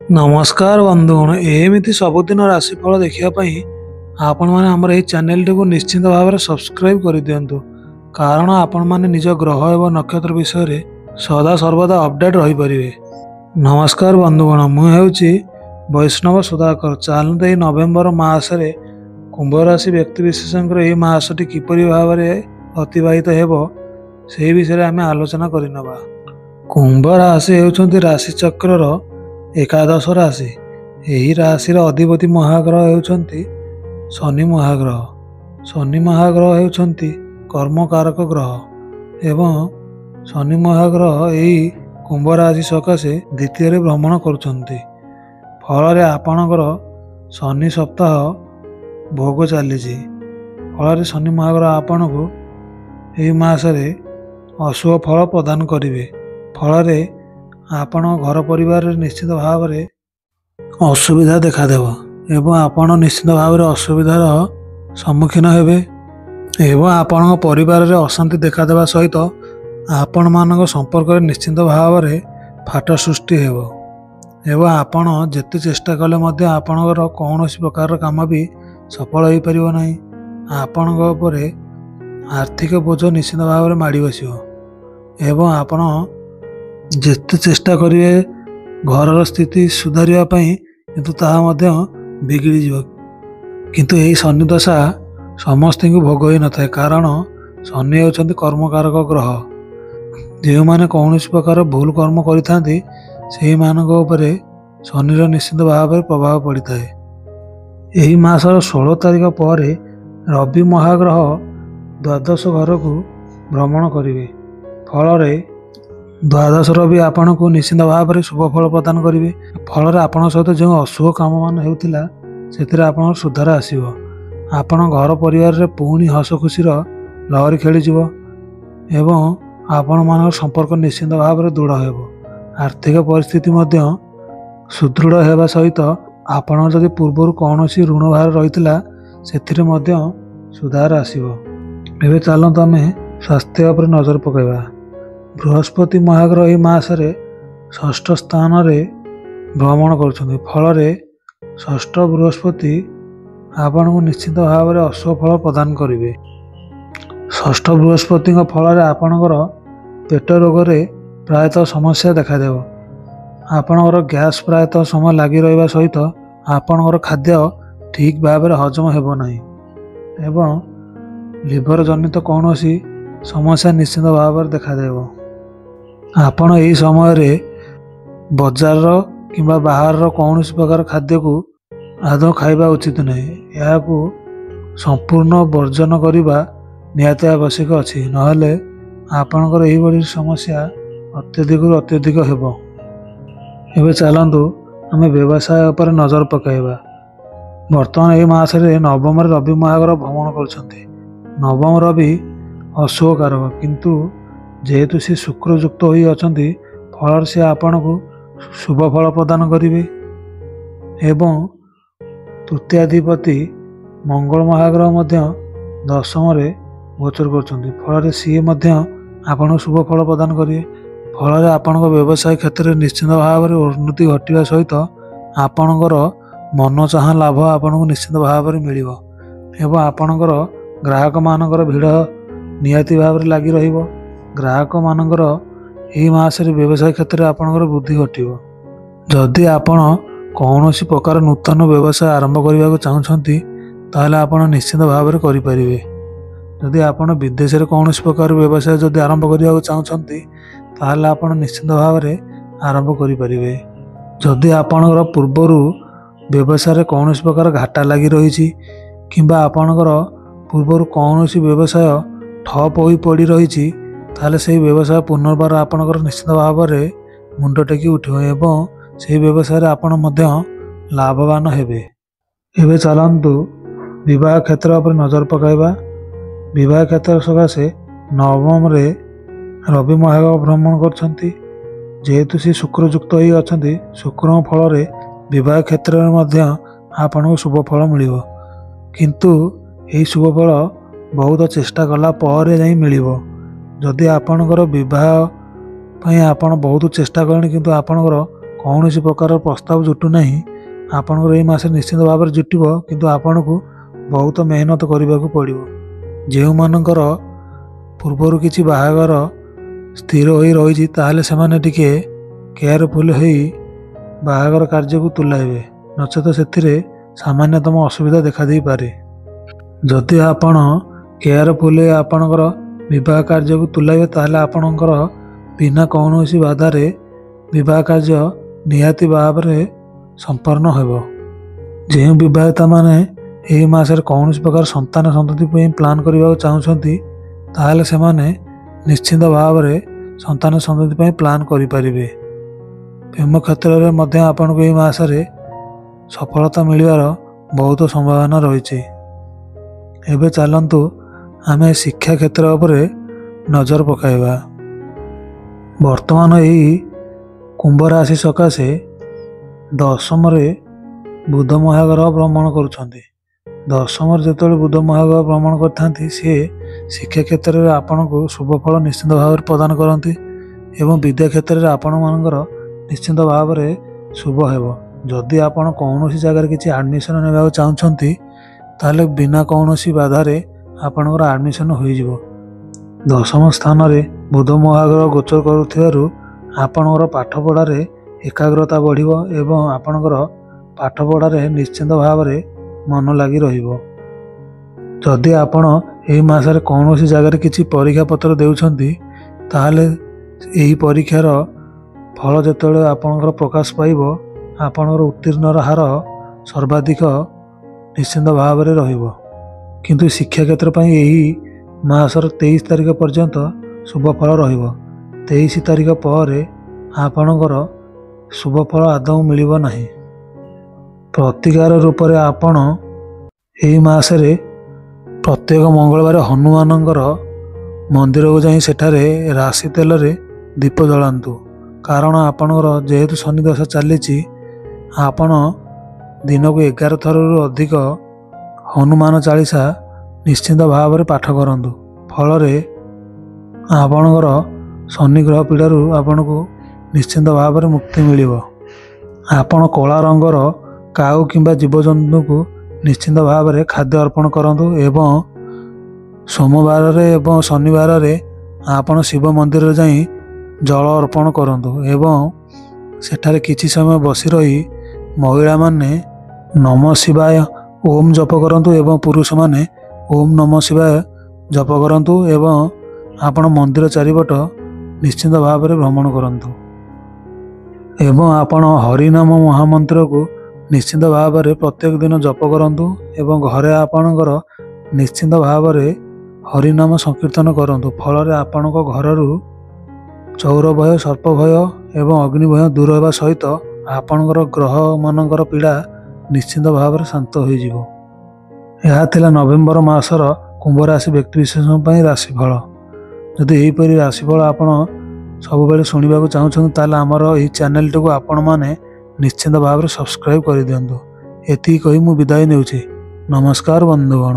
नमस्कार बंधुगण एमती सबुदिन राशिफल देखापी आपण मैंने आमर यह चैनल टी निश्चित भाव में सब्सक्राइब कर दिंतु कारण आपण मैंने निज ग्रह एवं नक्षत्र विषय सदा सर्वदा अपडेट रही पारे। नमस्कार बंधुगण मुझे वैष्णव सुधाकर चलते यह नवेम्बर मसरे कुंभ राशि व्यक्ति विशेषकर यह मासटी किपरि भाव में अतिबाहित हो से विषय आम आलोचना करनवा। कुंभ राशि होउछंती राशि चक्रर एकादश राशि। यही राशि अधिपति महाग्रह होउछंती शनि महाग्रह। शनि महाग्रह होउछंती कर्मकारक ग्रह एवं शनि महाग्रह यही कुंभ राशि सकाशे द्वितीय भ्रमण करुछंती। फल आपणकर शनि सप्ताह भोग चली फल शनि महाग्रह आपण को यही मासरे अशुभ फल प्रदान करेंगे। फल आपण घर परिवार निश्चित भाव में असुविधा देखादेव एवं आपण निश्चित भाव में असुविधार सम्मुखीन हेबे एवं आपण परिवार में अशांति देखादेवा सहित आपण मान संपर्क निश्चित भाव में फाट सृष्टि हेब एवं आपण जेते चेष्टा कले मध्य आपणकर कौन प्रकार काम भी सफल हो पार ना। आपण आर्थिक बोझ निश्चित भाव में माड़ी बसो एवं आपण जेते चेष्टा करेंगे घर स्थिति सुधारिया किंतु ताहा बिगड़ी जीव किंतु यही शनि दशा समस्त को भोग हो न था कारण शनि होती कर्मकारक ग्रह। जो मैंने कौन प्रकार भूल कर्म करि शनिर निश्चित भाव में प्रभाव पड़ता है। यही मासर 16 तारीख पर रवि महाग्रह द्वादश घर को भ्रमण करेंगे। फल द्वादश रवि आपण को निश्चित भाव में शुभ फल प्रदान करेंगे। फल आपण सहित जो अशुभ काम मान होता से सुधार आसो। आपण घर परिवार पुणी हस खुशी लहरी खेली एवं आपण मान संपर्क निश्चित भाव में दृढ़ हो। आर्थिक परिस्थिति सुदृढ़ होगा सहित आपण जदि पूर्व कौन ऋण भार रही से सुधार आसो। एवं चलते आम स्वास्थ्य पर नजर पकड़ा। बृहस्पति महाग्रह यह मासरे षष्ठ स्थान रे भ्रमण कर फल षष्ठ बृहस्पति आपण को निश्चित भाव में अशुभ फल प्रदान करेंगे। षष्ठ बृहस्पति फल आपणकर पेट रोग प्रायतः समस्या देखादेव। आपणकर गैस प्रायतः समय लगी रहा सहित आपणकर खाद्य ठीक भाव में हजम हेब नहीं एवं लिवर जनित कौन समस्या निश्चित भाव में देखादेव। आपण यही समय बजार किंबा बाहर कौन प्रकार खाद्य को आदौ खाइबा उचित नहीं। यह संपूर्ण वर्जन करने निहाती आवश्यक अच्छी नहले आपणकर यही बड़ी समस्या अत्यधिक हेब। एवं चलतु आम व्यवसाय पर नजर पकाइबा। बर्तमान यही मासरे नवम रवि महाग्रह भ्रमण कर नवम रवि अशुभ कारक किंतु जेहेतु सी शुक्र युक्त हो अछंती फल से आपण को शुभ फल प्रदान करेंगे। एवं तृतीयाधिपति मंगल महाग्रह दशम रे गोचर कर फल सी आपण शुभ फल प्रदान करेंगे। फल आपण व्यवसाय क्षेत्र में निश्चित भाव में उन्नति घटवा सहित आपणकर मन चाह लाभ आपण को निश्चित भाव में मिल एवं आपणकर ग्राहक मानकर भीड़ निहाती भाव में लगी रहिबो। ग्राहक मानकर यही मासरे व्यवसाय क्षेत्र में आपणकर वृद्धि घटिव। जदि आपण कौन प्रकार नूतन व्यवसाय आरंभ करने को चाहते ताहले आपण निश्चित भाव में करें। जदि आपण विदेश में कौन प्रकार व्यवसाय जदि आरंभ करने को चाहते ताहले आपण निश्चित भाव में आरंभ करें। जदि आपणकर पूर्वर व्यवसाय कौन प्रकार घाटा लगी रही किंबा आपणकर पूर्वर कौन व्यवसाय ठप हो पड़ रही ताहले से व्यवसाय पुनर्बार आपणकर निश्चित भाव में मुंड टेकी उठिब एवं से व्यवसाय आपण लाभवान हेबे। एवं चलतु विवाह क्षेत्र पर नजर पकाइबा। विवाह क्षेत्र सकाशे नवम रे रवि महाग्रह भ्रमण करछंती जेहेतु सी शुक्र युक्त हो अछंती शुक्र फल विवाह क्षेत्र में आपण को शुभ फल मिलिबो किंतु यही शुभ फल बहुत चेष्टा कला पर जाई मिलिबो। जदि आपणकर विवाह आपण बहुत चेष्टा करें किंतु आपणकर କୌଣସି ପ୍ରକାର ପ୍ରସ୍ତାବ ଜୁଟୁନାହିଁ, ଆପଣଙ୍କର ଏହି ମାସରେ ନିଶ୍ଚିତ ଭାବରେ ଜୁଟିବ, କିନ୍ତୁ ଆପଣଙ୍କୁ ବହୁତ ମେହନତ କରିବାକୁ ପଡ଼ିବ। ଯେଉଁମାନଙ୍କର ପୂର୍ବରୁ କିଛି ବାହାଘର ସ୍ଥିର ହୋଇ ରହିଛି ତାହେଲେ ସେମାନେ ଟିକେ କେୟାରଫୁଲ୍ ହୋଇ ବାହାଘର କାର୍ଯ୍ୟକୁ ତୁଲାଇବେ, ନଚେତ ସେଥିରେ ସାମାନ୍ୟତମ ଅସୁବିଧା ଦେଖାଦେଇପାରେ। ଯଦି ଆପଣ କେୟାରଫୁଲ୍ ଆପଣଙ୍କର ବିବାହ କାର୍ଯ୍ୟକୁ ତୁଲାଇବେ ତାହେଲେ ଆପଣଙ୍କର ବିନା କୌଣସି ବାଧାରେ ବିବାହ କାର୍ଯ୍ୟ ନିହାତି ଭାବରେ ସମ୍ପନ୍ନ ହେବ। ଯେଉଁ ବିବାହିତାମାନେ ଏହି ମାସରେ କୌଣସି ପ୍ରକାର ସନ୍ତାନ ସନ୍ତତି ପାଇଁ ପ୍ଲାନ୍ କରିବାକୁ ଚାହୁଁଛନ୍ତି ତାହେଲେ ସେମାନେ ନିଶ୍ଚିତ ଭାବରେ ସନ୍ତାନ ସନ୍ତତି ପାଇଁ ପ୍ଲାନ୍ କରିପାରିବେ। ପ୍ରେମ କ୍ଷେତ୍ରରେ ମଧ୍ୟ ଆପଣଙ୍କୁ ଏହି ମାସରେ ସଫଳତା ମିଳିବାର ବହୁତ ସମ୍ଭାବନା ରହିଛି। ଏବେ ଚାଲନ୍ତୁ ଆମେ ଶିକ୍ଷା କ୍ଷେତ୍ର ଉପରେ ନଜର ପକାଇବା। ବର୍ତ୍ତମାନ ଏହି କୁମ୍ଭ ରାଶି ସକାଶେ ଦଶମରେ ବୁଧ ମହାଗ୍ରହ ଭ୍ରମଣ କରୁଛନ୍ତି। ଦଶମରେ ଯେତେବେଳେ ବୁଧ ମହାଗ୍ରହ ଭ୍ରମଣ କରିଥାନ୍ତି ସିଏ ଶିକ୍ଷା କ୍ଷେତ୍ରରେ ଆପଣଙ୍କୁ ଶୁଭ ଫଳ ନିଶ୍ଚିତ ଭାବରେ ପ୍ରଦାନ କରନ୍ତି ଏବଂ ବିଦ୍ୟା କ୍ଷେତ୍ରରେ ଆପଣମାନଙ୍କର ନିଶ୍ଚିତ ଭାବରେ ଶୁଭ ହେବ। ଯଦି ଆପଣ କୌଣସି ଜାଗାରେ କିଛି ଆଡ଼ମିସନ୍ ନେବାକୁ ଚାହୁଁଛନ୍ତି ତାହେଲେ ବିନା କୌଣସି ବାଧାରେ ଆପଣଙ୍କର ଆଡ଼ମିସନ୍ ହୋଇଯିବ। ଦଶମ ସ୍ଥାନରେ ବୁଧ ମହାଗ୍ରହ ଗୋଚର କରୁଥିବାରୁ ଆପଣଙ୍କର ପାଠପଢ଼ାରେ ଏକାଗ୍ରତା ବଢ଼ିବ ଏବଂ ଆପଣଙ୍କର ପାଠପଢ଼ାରେ ନିଶ୍ଚିତ ଭାବରେ ମନ ଲାଗି ରହିବ। ଯଦି ଆପଣ ଏହି ମାସରେ କୌଣସି ଜାଗାରେ କିଛି ପରୀକ୍ଷା ପତ୍ର ଦେଉଛନ୍ତି ତାହେଲେ ଏହି ପରୀକ୍ଷାର ଫଳ ଯେତେବେଳେ ଆପଣଙ୍କର ପ୍ରକାଶ ପାଇବ ଆପଣଙ୍କର ଉତ୍ତୀର୍ଣ୍ଣର ହାର ସର୍ବାଧିକ ନିଶ୍ଚିତ ଭାବରେ ରହିବ। କିନ୍ତୁ ଶିକ୍ଷା କ୍ଷେତ୍ର ପାଇଁ ଏହି ମାସର 23 ତାରିଖ ପର୍ଯ୍ୟନ୍ତ ଶୁଭ ଫଳ ରହିବ। 23 ତାରିଖ ପରେ ଆପଣଙ୍କର ଶୁଭ ଫଳ ଆଦୌ ମିଳିବ ନାହିଁ। ପ୍ରତିକାର ରୂପରେ ଆପଣ ଏହି ମାସରେ ପ୍ରତ୍ୟେକ ମଙ୍ଗଳବାର ହନୁମାନଙ୍କର ମନ୍ଦିରକୁ ଯାଇ ସେଠାରେ ରାଶି ତେଲରେ ଦୀପ ଜଳାନ୍ତୁ। କାରଣ ଆପଣଙ୍କର ଯେହେତୁ ଶନି ଦଶା ଚାଲିଛି ଆପଣ ଦିନକୁ 11 ଥରରୁ ଅଧିକ ହନୁମାନ ଚାଳିଶା ନିଶ୍ଚିତ ଭାବରେ ପାଠ କରନ୍ତୁ। ଫଳରେ ଆପଣଙ୍କର ଶନି ଗ୍ରହ ପୀଡ଼ାରୁ ଆପଣଙ୍କୁ ନିଶ୍ଚିତ ଭାବରେ ମୁକ୍ତି ମିଳିବ। ଆପଣ କଳା ରଙ୍ଗର କାଉ କିମ୍ବା ଜୀବଜନ୍ତୁଙ୍କୁ ନିଶ୍ଚିତ ଭାବରେ ଖାଦ୍ୟ ଅର୍ପଣ କରନ୍ତୁ ଏବଂ ସୋମବାରରେ ଏବଂ ଶନିବାରରେ ଆପଣ ଶିବ ମନ୍ଦିରରେ ଯାଇ ଜଳ ଅର୍ପଣ କରନ୍ତୁ ଏବଂ ସେଠାରେ କିଛି ସମୟ ବସି ରହି ମହିଳାମାନେ ନମ ଶିବାୟ ଓମ୍ ଜପ କରନ୍ତୁ ଏବଂ ପୁରୁଷମାନେ ଓମ୍ ନମ ଶିବାୟ ଜପ କରନ୍ତୁ ଏବଂ ଆପଣ ମନ୍ଦିର ଚାରିପଟ ନିଶ୍ଚିତ ଭାବରେ ଭ୍ରମଣ କରନ୍ତୁ ଏବଂ ଆପଣ ହରିନାମ ମହାମନ୍ତ୍ରକୁ ନିଶ୍ଚିତ ଭାବରେ ପ୍ରତ୍ୟେକ ଦିନ ଜପ କରନ୍ତୁ ଏବଂ ଘରେ ଆପଣଙ୍କର ନିଶ୍ଚିତ ଭାବରେ ହରିନାମ ସଂକୀର୍ତ୍ତନ କରନ୍ତୁ। ଫଳରେ ଆପଣଙ୍କ ଘରରୁ ଚୌର ଭୟ, ସର୍ପ ଭୟ ଏବଂ ଅଗ୍ନି ଭୟ ଦୂର ହେବା ସହିତ ଆପଣଙ୍କର ଗ୍ରହମାନଙ୍କର ପୀଡ଼ା ନିଶ୍ଚିତ ଭାବରେ ଶାନ୍ତ ହୋଇଯିବ। ଏହା ଥିଲା ନଭେମ୍ବର ମାସର କୁମ୍ଭ ରାଶି ବ୍ୟକ୍ତିବିଶେଷଙ୍କ ପାଇଁ ରାଶିଫଳ। ଯଦି ଏହିପରି ରାଶିଫଳ ଆପଣ ସବୁବେଳେ ଶୁଣିବାକୁ ଚାହୁଁଛନ୍ତି ତାହେଲେ ଆମର ଏହି ଚ୍ୟାନେଲଟିକୁ ଆପଣମାନେ ନିଶ୍ଚିତ ଭାବରେ ସବସ୍କ୍ରାଇବ୍ କରିଦିଅନ୍ତୁ। ଏତିକି କହି ମୁଁ ବିଦାୟ ନେଉଛି। ନମସ୍କାର ବନ୍ଧୁଗଣ।